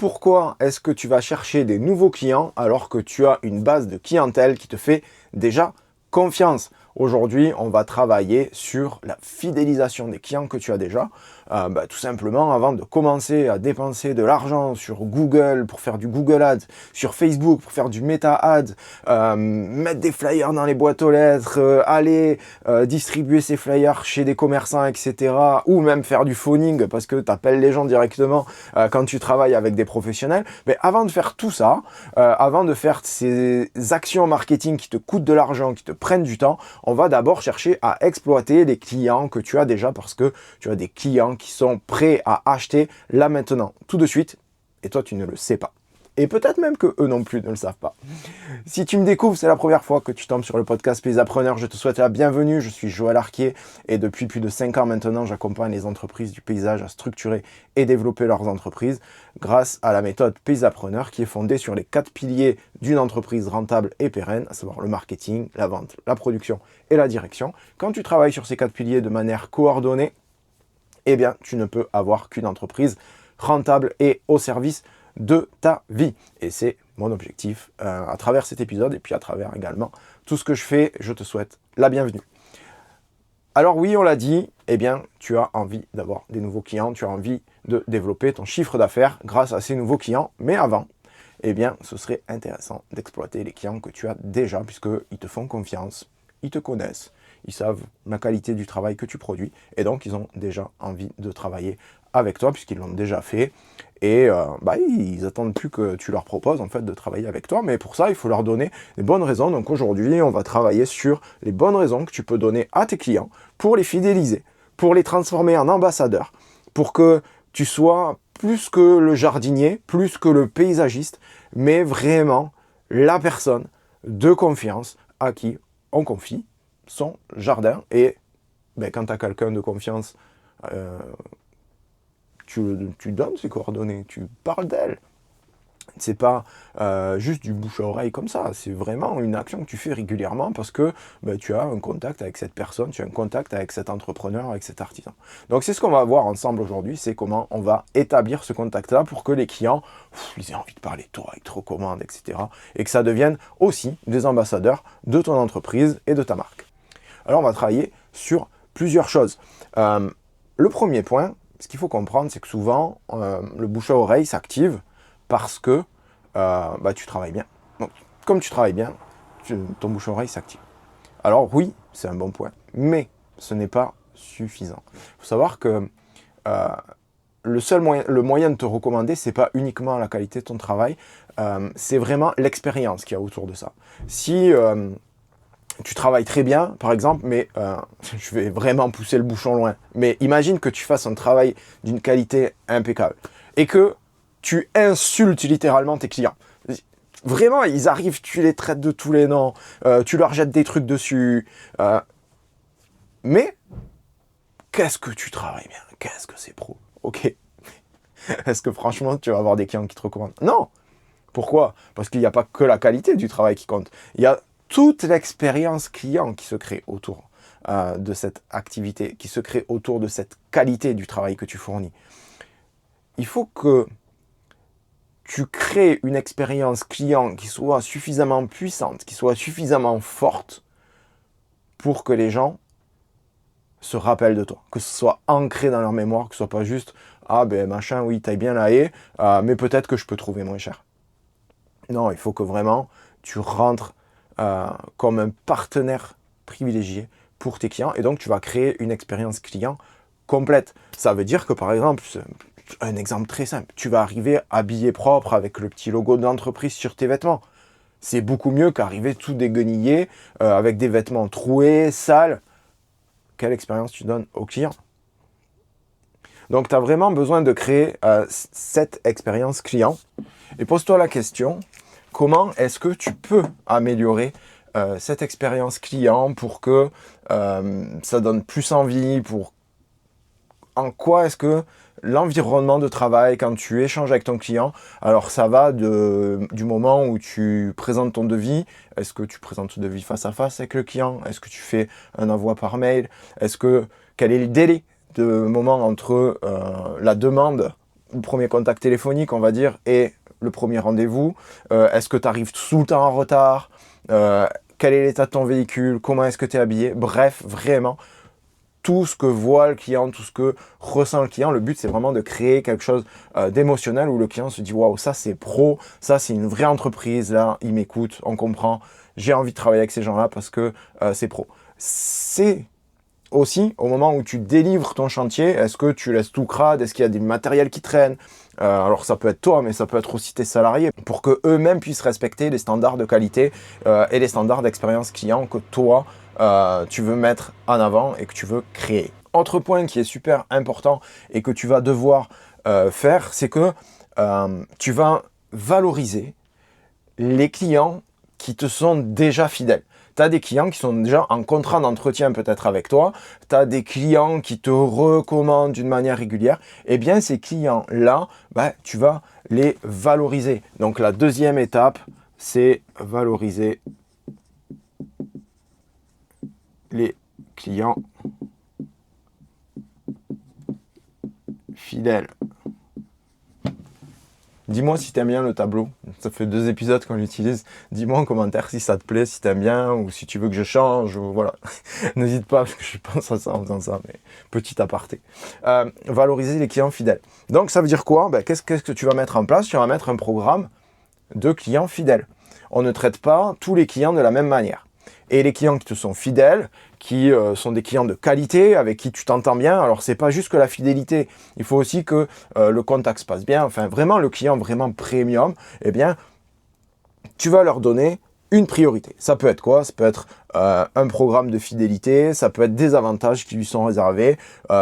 pourquoi est-ce que tu vas chercher des nouveaux clients alors que tu as une base de clientèle qui te fait déjà confiance? Aujourd'hui, on va travailler sur la fidélisation des clients que tu as déjà. Tout simplement, avant de commencer à dépenser de l'argent sur Google pour faire du Google Ads, sur Facebook pour faire du Meta Ads, mettre des flyers dans les boîtes aux lettres, aller distribuer ces flyers chez des commerçants, etc. Ou même faire du phoning parce que tu appelles les gens directement quand tu travailles avec des professionnels. Mais avant de faire tout ça, avant de faire ces actions marketing qui te coûtent de l'argent, qui te prennent du temps, on va d'abord chercher à exploiter les clients que tu as déjà parce que tu as des clients qui sont prêts à acheter là maintenant, tout de suite, et toi tu ne le sais pas. Et peut-être même que eux non plus ne le savent pas. Si tu me découvres, c'est la première fois que tu tombes sur le podcast Paysapreneur, je te souhaite la bienvenue. Je suis Joël Arquier et depuis plus de 5 ans maintenant, j'accompagne les entreprises du paysage à structurer et développer leurs entreprises grâce à la méthode Paysapreneur qui est fondée sur les 4 piliers d'une entreprise rentable et pérenne, à savoir le marketing, la vente, la production et la direction. Quand tu travailles sur ces 4 piliers de manière coordonnée, eh bien, tu ne peux avoir qu'une entreprise rentable et au service de ta vie. Et c'est mon objectif à travers cet épisode et puis à travers également tout ce que je fais. Je te souhaite la bienvenue. Alors oui, on l'a dit, eh bien, tu as envie d'avoir des nouveaux clients, tu as envie de développer ton chiffre d'affaires grâce à ces nouveaux clients. Mais avant, eh bien, ce serait intéressant d'exploiter les clients que tu as déjà puisqu'ils te font confiance, ils te connaissent. Ils savent la qualité du travail que tu produis et donc ils ont déjà envie de travailler avec toi puisqu'ils l'ont déjà fait et ils attendent plus que tu leur proposes en fait de travailler avec toi, mais pour ça il faut leur donner les bonnes raisons. Donc aujourd'hui on va travailler sur les bonnes raisons que tu peux donner à tes clients pour les fidéliser, pour les transformer en ambassadeurs, pour que tu sois plus que le jardinier, plus que le paysagiste, mais vraiment la personne de confiance à qui on confie son jardin. Et quand tu as quelqu'un de confiance, tu donnes ses coordonnées, tu parles d'elle. C'est pas juste du bouche à oreille comme ça, c'est vraiment une action que tu fais régulièrement parce que tu as un contact avec cette personne, tu as un contact avec cet entrepreneur, avec cet artisan. Donc c'est ce qu'on va voir ensemble aujourd'hui, c'est comment on va établir ce contact-là pour que les clients ils aient envie de parler de toi, ils te recommandent, etc. Et que ça devienne aussi des ambassadeurs de ton entreprise et de ta marque. Alors on va travailler sur plusieurs choses. Le premier point, ce qu'il faut comprendre, c'est que souvent, le bouche à oreille s'active parce que tu travailles bien. Donc, comme tu travailles bien, ton bouche à oreille s'active. Alors oui, c'est un bon point, mais ce n'est pas suffisant. Il faut savoir que le moyen de te recommander, c'est pas uniquement la qualité de ton travail, c'est vraiment l'expérience qu'il y a autour de ça. Si tu travailles très bien, par exemple, mais je vais vraiment pousser le bouchon loin. Mais imagine que tu fasses un travail d'une qualité impeccable et que tu insultes littéralement tes clients. Vraiment, ils arrivent, tu les traites de tous les noms, tu leur jettes des trucs dessus. Mais qu'est-ce que tu travailles bien? Qu'est-ce que c'est pro? Ok. Est-ce que franchement, tu vas avoir des clients qui te recommandent? Non. Pourquoi? Parce qu'il n'y a pas que la qualité du travail qui compte. Il y a toute l'expérience client qui se crée autour de cette activité, qui se crée autour de cette qualité du travail que tu fournis. Il faut que tu crées une expérience client qui soit suffisamment puissante, qui soit suffisamment forte pour que les gens se rappellent de toi, que ce soit ancré dans leur mémoire, que ce soit pas juste « Ah ben machin, oui, taille bien la haie, mais peut-être que je peux trouver moins cher. » Non, il faut que vraiment tu rentres comme un partenaire privilégié pour tes clients et donc tu vas créer une expérience client complète. Ça veut dire que par exemple, un exemple très simple, tu vas arriver habillé propre avec le petit logo de l'entreprise sur tes vêtements. C'est beaucoup mieux qu'arriver tout déguenillé avec des vêtements troués, sales. Quelle expérience tu donnes aux clients? Donc tu as vraiment besoin de créer cette expérience client et pose-toi la question, comment est-ce que tu peux améliorer cette expérience client pour que ça donne plus envie, en quoi est-ce que l'environnement de travail, quand tu échanges avec ton client, alors ça va du moment où tu présentes ton devis, est-ce que tu présentes ton devis face à face avec le client, est-ce que tu fais un envoi par mail, quel est le délai de moment entre la demande le premier contact téléphonique, on va dire, et le premier rendez-vous. Est-ce que tu arrives tout le temps en retard? Quel est l'état de ton véhicule? Comment est-ce que tu es habillé? Bref, vraiment, tout ce que voit le client, tout ce que ressent le client. Le but, c'est vraiment de créer quelque chose d'émotionnel où le client se dit « Waouh, ça c'est pro, ça c'est une vraie entreprise, là, il m'écoute, on comprend, j'ai envie de travailler avec ces gens-là parce que c'est pro. » C'est aussi, au moment où tu délivres ton chantier, est-ce que tu laisses tout crade? Est-ce qu'il y a du matériel qui traîne? Alors ça peut être toi, mais ça peut être aussi tes salariés, pour qu'eux-mêmes puissent respecter les standards de qualité et les standards d'expérience client que toi, tu veux mettre en avant et que tu veux créer. Autre point qui est super important et que tu vas devoir faire, c'est que tu vas valoriser les clients qui te sont déjà fidèles. Tu as des clients qui sont déjà en contrat d'entretien peut-être avec toi, tu as des clients qui te recommandent d'une manière régulière, et bien ces clients-là, tu vas les valoriser. Donc la deuxième étape, c'est valoriser les clients fidèles. Dis-moi si tu aimes bien le tableau. Ça fait 2 épisodes qu'on l'utilise. Dis-moi en commentaire si ça te plaît, si tu aimes bien ou si tu veux que je change. Ou voilà. N'hésite pas parce que je pense à ça en faisant ça. Mais petit aparté. Valoriser les clients fidèles. Donc ça veut dire quoi? Qu'est-ce que tu vas mettre en place? Tu vas mettre un programme de clients fidèles. On ne traite pas tous les clients de la même manière. Et les clients qui te sont fidèles, qui sont des clients de qualité, avec qui tu t'entends bien, alors c'est pas juste que la fidélité, il faut aussi que le contact se passe bien, enfin vraiment le client vraiment premium, eh bien tu vas leur donner une priorité. Ça peut être quoi? Ça peut être un programme de fidélité, ça peut être des avantages qui lui sont réservés,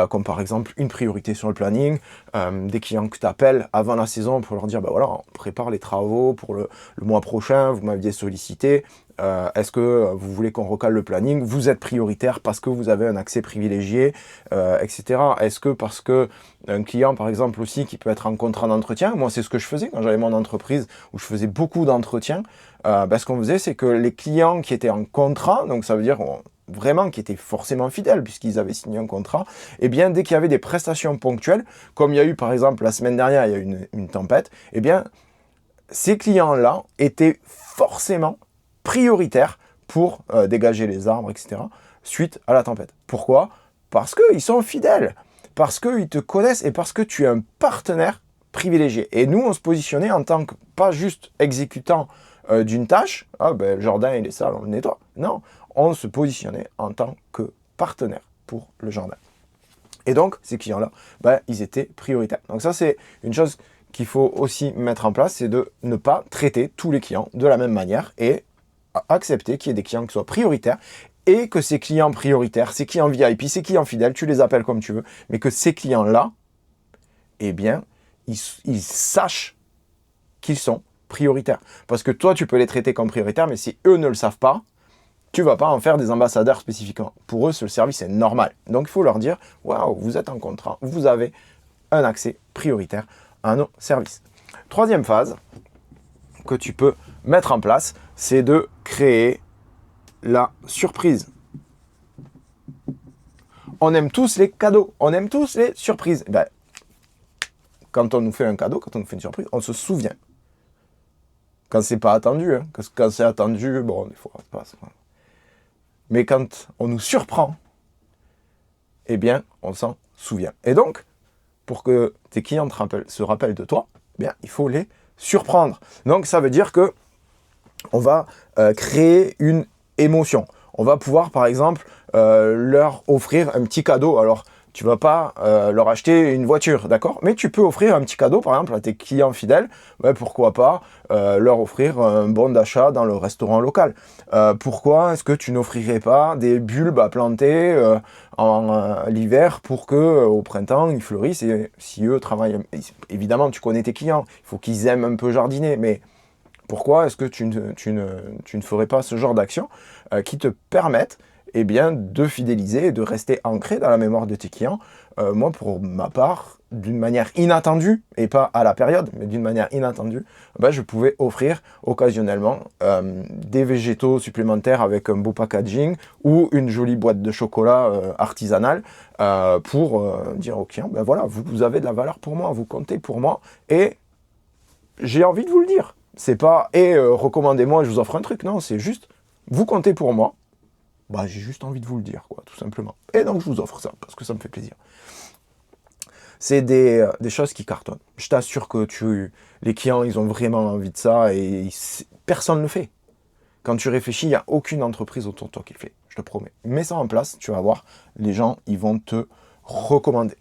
comme par exemple une priorité sur le planning, des clients que tu appelles avant la saison pour leur dire, voilà, on prépare les travaux pour le mois prochain, vous m'aviez sollicité, est-ce que vous voulez qu'on recale le planning? Vous êtes prioritaire parce que vous avez un accès privilégié, etc. Est-ce que parce que un client, par exemple, aussi, qui peut être en contrat d'entretien, moi, c'est ce que je faisais quand j'avais mon entreprise où je faisais beaucoup d'entretiens, ce qu'on faisait, c'est que les clients qui étaient en contrat, donc ça veut dire vraiment qui étaient forcément fidèles puisqu'ils avaient signé un contrat, et bien dès qu'il y avait des prestations ponctuelles, comme il y a eu par exemple la semaine dernière, il y a eu une tempête, et bien ces clients-là étaient forcément prioritaires pour dégager les arbres, etc., suite à la tempête. Pourquoi? Parce qu'ils sont fidèles, parce qu'ils te connaissent et parce que tu es un partenaire privilégié. Et nous, on se positionnait en tant que, pas juste exécutant d'une tâche, le jardin il est sale, on le nettoie. Non, on se positionnait en tant que partenaire pour le jardin. Et donc, ces clients-là, ils étaient prioritaires. Donc ça, c'est une chose qu'il faut aussi mettre en place, c'est de ne pas traiter tous les clients de la même manière et accepter qu'il y ait des clients qui soient prioritaires et que ces clients prioritaires, ces clients VIP, ces clients fidèles, tu les appelles comme tu veux, mais que ces clients-là, eh bien, ils sachent qu'ils sont prioritaires. Parce que toi, tu peux les traiter comme prioritaires, mais si eux ne le savent pas, tu vas pas en faire des ambassadeurs spécifiquement. Pour eux, ce service est normal. Donc, il faut leur dire, waouh, vous êtes en contrat, vous avez un accès prioritaire à nos services. Troisième phase que tu peux mettre en place, c'est de créer la surprise. On aime tous les cadeaux, on aime tous les surprises. Quand on nous fait un cadeau, quand on nous fait une surprise, on se souvient. Quand c'est pas attendu, hein. Quand c'est attendu, bon, des fois, ça passe. Mais quand on nous surprend, eh bien, on s'en souvient. Et donc, pour que tes clients se rappellent de toi, eh bien, il faut les surprendre. Donc, ça veut dire que on va créer une émotion. On va pouvoir, par exemple, leur offrir un petit cadeau. Alors, tu vas pas leur acheter une voiture, d'accord? Mais tu peux offrir un petit cadeau, par exemple, à tes clients fidèles. Pourquoi pas leur offrir un bon d'achat dans le restaurant local? Pourquoi est-ce que tu n'offrirais pas des bulbes à planter en l'hiver pour que au printemps ils fleurissent? Et si eux travaillent, évidemment, tu connais tes clients, il faut qu'ils aiment un peu jardiner, mais pourquoi est-ce que tu ne ferais pas ce genre d'action qui te permettent de fidéliser et de rester ancré dans la mémoire de tes clients moi, pour ma part, d'une manière inattendue, et pas à la période, mais d'une manière inattendue, je pouvais offrir occasionnellement des végétaux supplémentaires avec un beau packaging ou une jolie boîte de chocolat artisanale pour dire aux clients, voilà, vous avez de la valeur pour moi, vous comptez pour moi, et j'ai envie de vous le dire. C'est pas, recommandez-moi, je vous offre un truc, non, c'est juste, vous comptez pour moi, j'ai juste envie de vous le dire, quoi, tout simplement. Et donc, je vous offre ça, parce que ça me fait plaisir. C'est des choses qui cartonnent. Je t'assure que les clients, ils ont vraiment envie de ça et personne ne le fait. Quand tu réfléchis, il n'y a aucune entreprise autour de toi qui le fait, je te promets. Mets ça en place, tu vas voir, les gens, ils vont te recommander.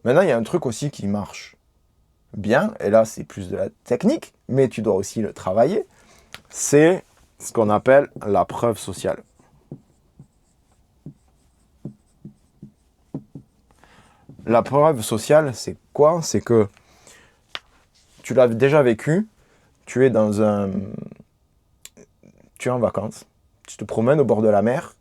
Maintenant, il y a un truc aussi qui marche bien, et là, c'est plus de la technique, mais tu dois aussi le travailler, c'est ce qu'on appelle la preuve sociale. La preuve sociale, c'est quoi? C'est que tu l'as déjà vécu, tu es en vacances, tu te promènes au bord de la mer,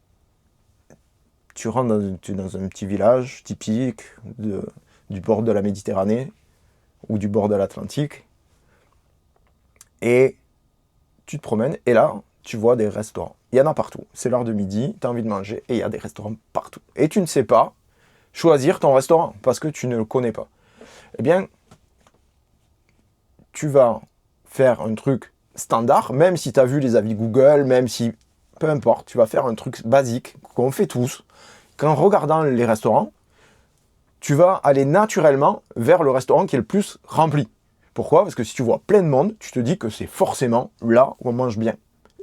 tu rentres dans un petit village typique du bord de la Méditerranée ou du bord de l'Atlantique, et tu te promènes, et là, tu vois des restaurants. Il y en a partout. C'est l'heure de midi, tu as envie de manger, et il y a des restaurants partout. Et tu ne sais pas choisir ton restaurant, parce que tu ne le connais pas. Eh bien, tu vas faire un truc standard, même si tu as vu les avis Google, même si, peu importe, tu vas faire un truc basique qu'on fait tous. Qu'en regardant les restaurants, tu vas aller naturellement vers le restaurant qui est le plus rempli. Pourquoi? Parce que si tu vois plein de monde, tu te dis que c'est forcément là où on mange bien.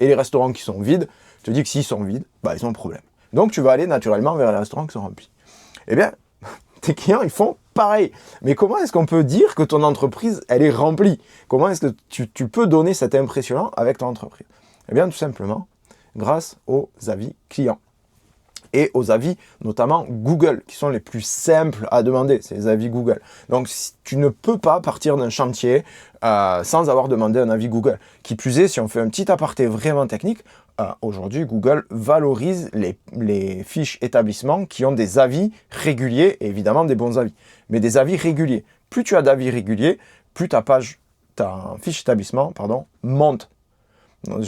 Et les restaurants qui sont vides, tu te dis que s'ils sont vides, ils ont un problème. Donc tu vas aller naturellement vers les restaurants qui sont remplis. Eh bien, tes clients, ils font pareil. Mais comment est-ce qu'on peut dire que ton entreprise, elle est remplie? Comment est-ce que tu peux donner cette impression avec ton entreprise? Eh bien, tout simplement, grâce aux avis clients. Et aux avis, notamment Google, qui sont les plus simples à demander, c'est les avis Google. Donc, tu ne peux pas partir d'un chantier sans avoir demandé un avis Google. Qui plus est, si on fait un petit aparté vraiment technique, aujourd'hui, Google valorise les fiches établissements qui ont des avis réguliers, et évidemment des bons avis, mais des avis réguliers. Plus tu as d'avis réguliers, plus ta fiche établissement, monte. Donc,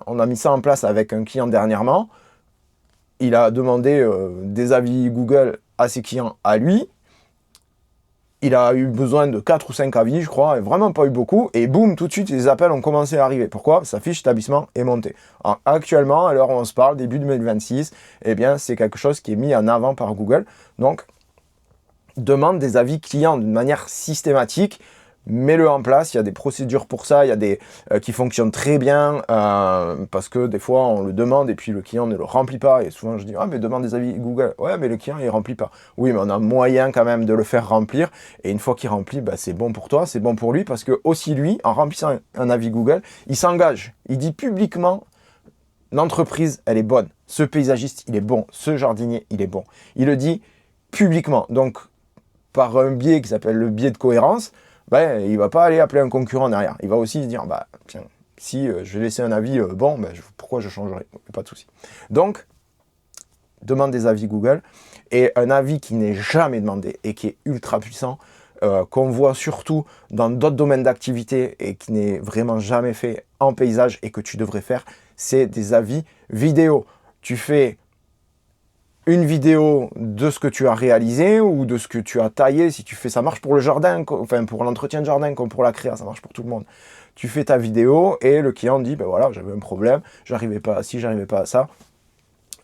on a mis ça en place avec un client dernièrement. Il a demandé des avis Google à ses clients à lui. Il a eu besoin de 4 ou 5 avis, je crois, et vraiment pas eu beaucoup. Et boum, tout de suite, les appels ont commencé à arriver. Pourquoi? Sa fiche établissement est montée. Alors, actuellement, à l'heure où on se parle, début 2026, eh bien, c'est quelque chose qui est mis en avant par Google. Donc, demande des avis clients d'une manière systématique. Mets-le en place, il y a des procédures pour ça, il y a des qui fonctionnent très bien parce que des fois on le demande et puis le client ne le remplit pas et souvent je dis mais demande des avis Google, ouais mais le client il remplit pas. Oui mais on a moyen quand même de le faire remplir et une fois qu'il remplit c'est bon pour toi, c'est bon pour lui parce que aussi lui en remplissant un avis Google il s'engage, il dit publiquement l'entreprise elle est bonne, ce paysagiste il est bon, ce jardinier il est bon, il le dit publiquement donc par un biais qui s'appelle le biais de cohérence. Il ne va pas aller appeler un concurrent derrière. Il va aussi se dire, tiens, si je vais laisser un avis pourquoi je changerai? Pas de souci. Donc, demande des avis Google. Et un avis qui n'est jamais demandé et qui est ultra puissant, qu'on voit surtout dans d'autres domaines d'activité et qui n'est vraiment jamais fait en paysage et que tu devrais faire, c'est des avis vidéo. Tu fais une vidéo de ce que tu as réalisé ou de ce que tu as taillé. Si tu fais, ça marche pour le jardin, enfin pour l'entretien de jardin comme pour la créa, ça marche pour tout le monde. Tu fais ta vidéo et le client dit, voilà, j'avais un problème, j'arrivais pas à ci, j'arrivais pas à ça.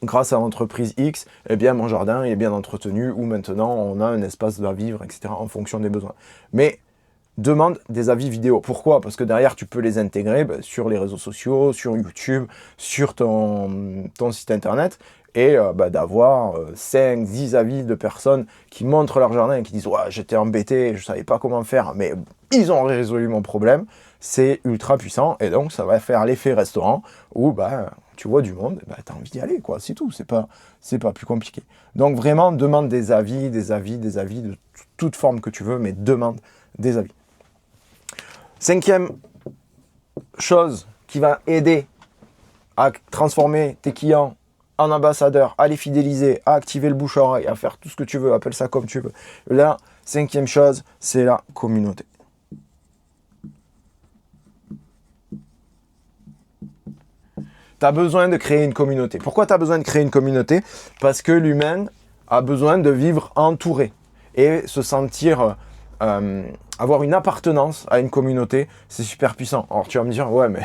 Grâce à l'entreprise X, eh bien mon jardin est bien entretenu ou maintenant on a un espace à vivre, etc. en fonction des besoins. Mais demande des avis vidéo. Pourquoi? Parce que derrière, tu peux les intégrer sur les réseaux sociaux, sur YouTube, sur ton site internet et d'avoir 5, 10 avis de personnes qui montrent leur jardin et qui disent « Ouais, j'étais embêté, je savais pas comment faire, mais ils ont résolu mon problème. » C'est ultra puissant et donc ça va faire l'effet restaurant où tu vois du monde, tu as envie d'y aller, quoi. C'est tout, c'est pas plus compliqué. Donc vraiment, demande des avis de toute forme que tu veux, mais demande des avis. 5e chose qui va aider à transformer tes clients en ambassadeur, à les fidéliser, à activer le bouche-oreille, à faire tout ce que tu veux, appelle ça comme tu veux. La cinquième chose, c'est la communauté. Tu as besoin de créer une communauté. Pourquoi tu as besoin de créer une communauté? Parce que l'humain a besoin de vivre entouré et se sentir, avoir une appartenance à une communauté, c'est super puissant. Alors tu vas me dire, ouais, mais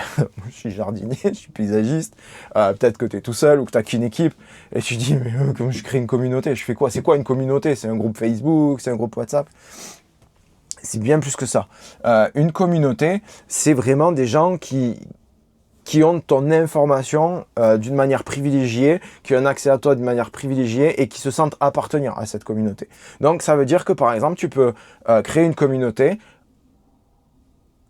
je suis jardinier, je suis paysagiste, peut-être que tu es tout seul ou que tu n'as qu'une équipe, et tu dis, mais comment je crée une communauté? Je fais quoi? C'est quoi une communauté? C'est un groupe Facebook, c'est un groupe WhatsApp? C'est bien plus que ça. Une communauté, c'est vraiment des gens qui ont ton information d'une manière privilégiée, qui ont un accès à toi d'une manière privilégiée et qui se sentent appartenir à cette communauté. Donc ça veut dire que par exemple, tu peux créer une communauté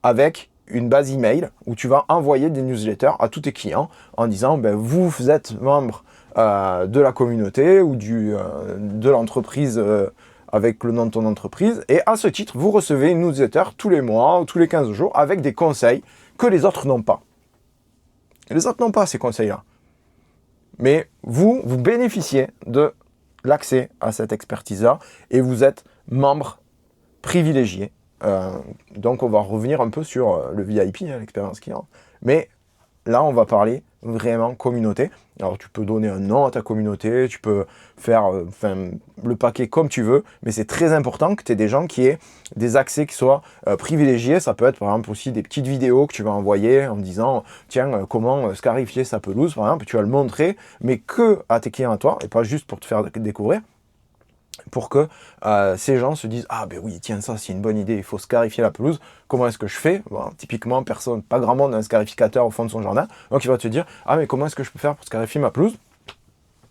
avec une base email où tu vas envoyer des newsletters à tous tes clients en disant ben, vous êtes membre de la communauté ou de l'entreprise avec le nom de ton entreprise et à ce titre, vous recevez une newsletter tous les mois ou tous les 15 jours avec des conseils que les autres n'ont pas. Les autres n'ont pas ces conseils-là. Mais vous bénéficiez de l'accès à cette expertise-là et vous êtes membre privilégié. Donc, on va revenir un peu sur le VIP, l'expérience client. Mais là, on va parler vraiment communauté. Alors, tu peux donner un nom à ta communauté, tu peux faire le paquet comme tu veux, mais c'est très important que tu aies des gens qui aient des accès qui soient privilégiés. Ça peut être, par exemple, aussi des petites vidéos que tu vas envoyer en disant, tiens, comment scarifier sa pelouse, par exemple. Tu vas le montrer, mais que à tes clients à toi, et pas juste pour te faire découvrir, pour que ces gens se disent « Ah ben oui, tiens, ça c'est une bonne idée, il faut scarifier la pelouse. Comment est-ce que je fais ?» Bon, typiquement, pas grand monde a un scarificateur au fond de son jardin. Donc il va te dire « Ah mais comment est-ce que je peux faire pour scarifier ma pelouse ?»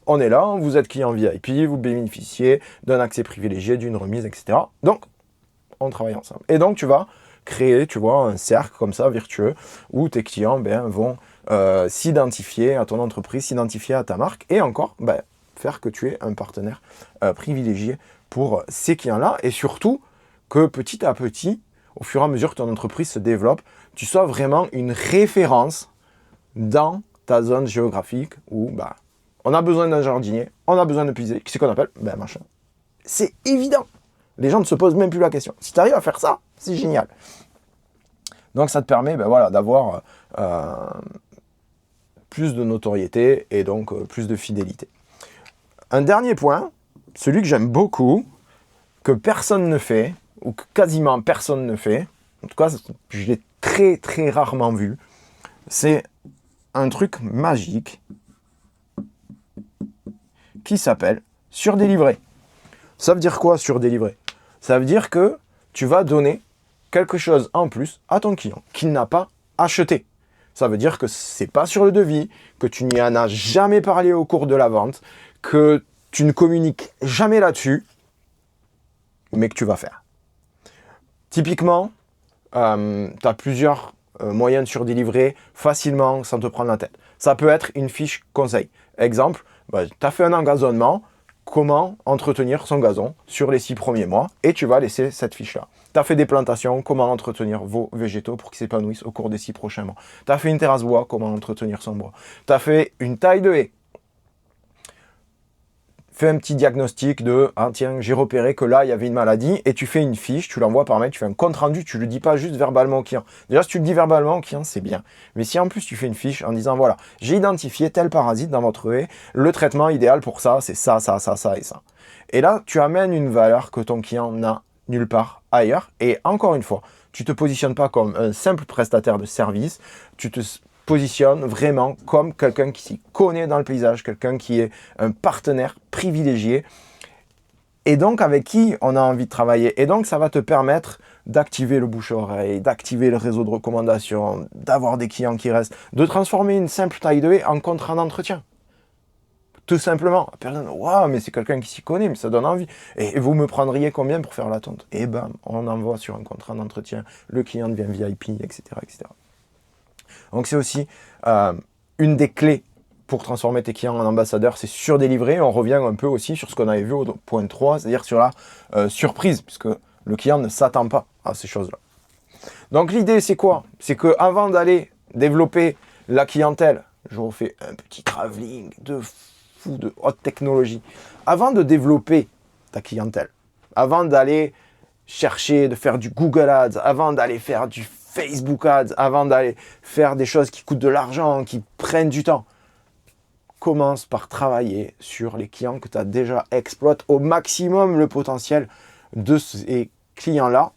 On est là, vous êtes client VIP, vous bénéficiez d'un accès privilégié, d'une remise, etc. Donc, on travaille ensemble. Et donc tu vas créer, tu vois, un cercle comme ça, virtueux, où tes clients vont s'identifier à ton entreprise, s'identifier à ta marque, et encore, faire que tu es un partenaire privilégié pour ces clients-là et surtout que petit à petit, au fur et à mesure que ton entreprise se développe, tu sois vraiment une référence dans ta zone géographique où on a besoin d'un jardinier, on a besoin de puiser. Qu'est-ce qu'on appelle? Machin. C'est évident. Les gens ne se posent même plus la question. Si tu arrives à faire ça, c'est génial. Donc ça te permet d'avoir plus de notoriété et donc plus de fidélité. Un dernier point, celui que j'aime beaucoup, que personne ne fait, ou que quasiment personne ne fait, en tout cas, je l'ai très très rarement vu, c'est un truc magique qui s'appelle surdélivrer. Ça veut dire quoi surdélivrer? Ça veut dire que tu vas donner quelque chose en plus à ton client qu'il n'a pas acheté. Ça veut dire que c'est pas sur le devis, que tu n'y en as jamais parlé au cours de la vente, que tu ne communiques jamais là-dessus, mais que tu vas faire. Typiquement, tu as plusieurs moyens de surdélivrer facilement sans te prendre la tête. Ça peut être une fiche conseil. Exemple, tu as fait un engazonnement, comment entretenir son gazon sur les 6 premiers mois, et tu vas laisser cette fiche-là. Tu as fait des plantations, comment entretenir vos végétaux pour qu'ils s'épanouissent au cours des 6 prochains mois. Tu as fait une terrasse bois, comment entretenir son bois. Tu as fait une taille de haie. Fais un petit diagnostic de « Ah tiens, j'ai repéré que là, il y avait une maladie » et tu fais une fiche, tu l'envoies par mail, tu fais un compte-rendu, tu ne le dis pas juste verbalement au client. Déjà, si tu le dis verbalement au client, c'est bien. Mais si en plus, tu fais une fiche en disant « Voilà, j'ai identifié tel parasite dans votre haie, le traitement idéal pour ça, c'est ça, ça, ça, ça et ça. » Et là, tu amènes une valeur que ton client n'a nulle part ailleurs. Et encore une fois, tu ne te positionnes pas comme un simple prestataire de service, tu te positionne vraiment comme quelqu'un qui s'y connaît dans le paysage, quelqu'un qui est un partenaire privilégié et donc avec qui on a envie de travailler. Et donc ça va te permettre d'activer le bouche-oreille, d'activer le réseau de recommandations, d'avoir des clients qui restent, de transformer une simple taille de haie en contrat d'entretien. Tout simplement. Personne, waouh, mais c'est quelqu'un qui s'y connaît, mais ça donne envie. Et vous me prendriez combien pour faire la tonte? Et bam, on envoie sur un contrat d'entretien, le client devient VIP, etc., etc. Donc c'est aussi une des clés pour transformer tes clients en ambassadeurs, c'est surdélivrer. On revient un peu aussi sur ce qu'on avait vu au point 3, c'est-à-dire sur la surprise, puisque le client ne s'attend pas à ces choses-là. Donc l'idée c'est quoi? C'est qu'avant d'aller développer la clientèle, je refais un petit travelling de fou de haute technologie. Avant de développer ta clientèle, avant d'aller chercher, de faire du Google Ads, avant d'aller faire du Facebook Ads, avant d'aller faire des choses qui coûtent de l'argent, qui prennent du temps, commence par travailler sur les clients que tu as déjà. Exploite au maximum le potentiel de ces clients-là.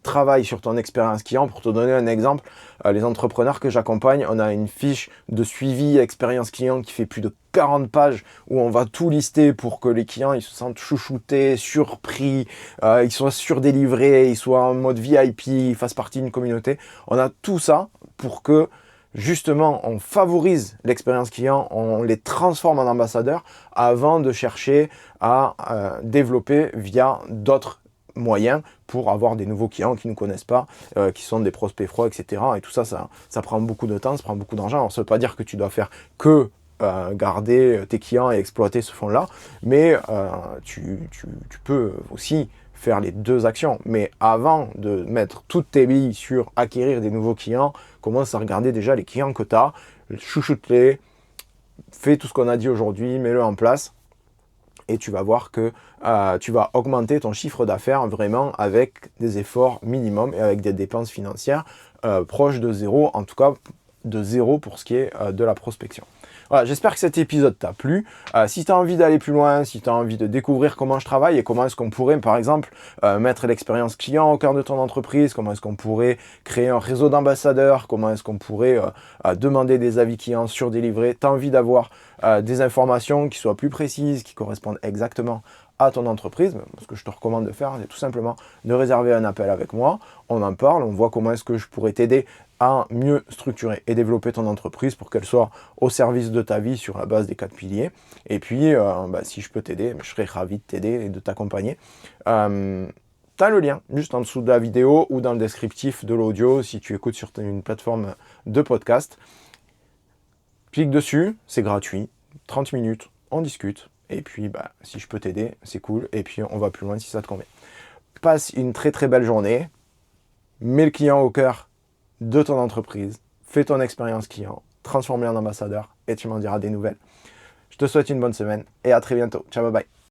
Travaille sur ton expérience client. Pour te donner un exemple, les entrepreneurs que j'accompagne, on a une fiche de suivi expérience client qui fait plus de 40 pages où on va tout lister pour que les clients ils se sentent chouchoutés, surpris, ils soient surdélivrés, ils soient en mode VIP, ils fassent partie d'une communauté. On a tout ça pour que justement on favorise l'expérience client, on les transforme en ambassadeurs avant de chercher à développer via d'autres moyens pour avoir des nouveaux clients qui ne nous connaissent pas, qui sont des prospects froids, etc. Et tout ça, ça prend beaucoup de temps, ça prend beaucoup d'argent. Alors, ça ne veut pas dire que tu dois faire que garder tes clients et exploiter ce fonds-là, mais tu peux aussi faire les deux actions. Mais avant de mettre toutes tes billes sur acquérir des nouveaux clients, commence à regarder déjà les clients que tu as, chouchoute-les, fais tout ce qu'on a dit aujourd'hui, mets-le en place. Et tu vas voir que tu vas augmenter ton chiffre d'affaires vraiment avec des efforts minimums et avec des dépenses financières proches de zéro, en tout cas de zéro pour ce qui est de la prospection. Voilà, j'espère que cet épisode t'a plu. Si tu as envie d'aller plus loin, si tu as envie de découvrir comment je travaille et comment est-ce qu'on pourrait, par exemple, mettre l'expérience client au cœur de ton entreprise, comment est-ce qu'on pourrait créer un réseau d'ambassadeurs, comment est-ce qu'on pourrait demander des avis clients surdélivrés, tu as envie d'avoir des informations qui soient plus précises, qui correspondent exactement à ton entreprise, ce que je te recommande de faire, c'est tout simplement de réserver un appel avec moi. On en parle, on voit comment est-ce que je pourrais t'aider à mieux structurer et développer ton entreprise pour qu'elle soit au service de ta vie sur la base des 4 piliers. Et puis, si je peux t'aider, je serais ravi de t'aider et de t'accompagner. Tu as le lien juste en dessous de la vidéo ou dans le descriptif de l'audio si tu écoutes sur une plateforme de podcast. Clique dessus, c'est gratuit, 30 minutes, on discute. Et puis, si je peux t'aider, c'est cool. Et puis, on va plus loin si ça te convient. Passe une très très belle journée. Mets le client au cœur de ton entreprise. Fais ton expérience client. Transforme-le en ambassadeur et tu m'en diras des nouvelles. Je te souhaite une bonne semaine et à très bientôt. Ciao, bye bye.